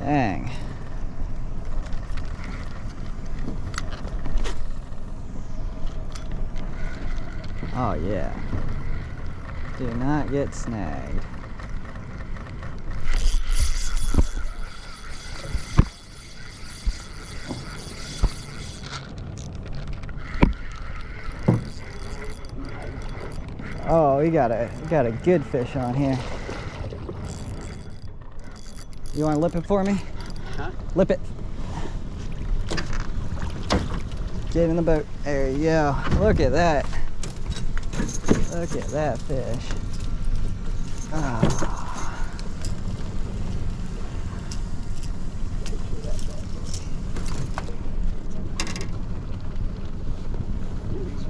Dang. Oh yeah. Do not get snagged. Oh, we got a good fish on here. You want to lip it for me? Huh? Lip it. Get in the boat. There you go. Look at that. Look at that fish. Oh.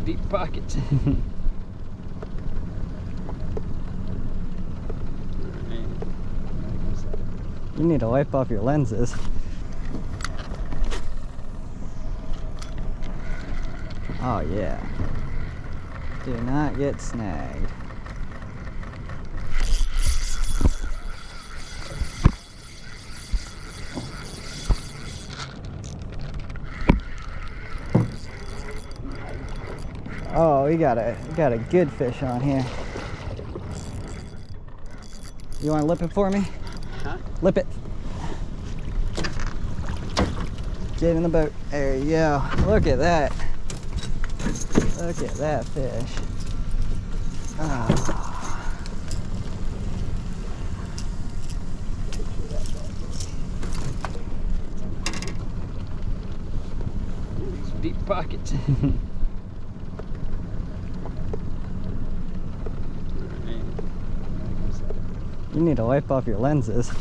Deep pockets. You need to wipe off your lenses. Oh yeah. Do not get snagged. Oh, we got a good fish on here. You want to lip it for me? Huh? Lip it. Get in the boat. There you go. Look at that. Look at that fish. Oh. Deep pockets. You need to wipe off your lenses.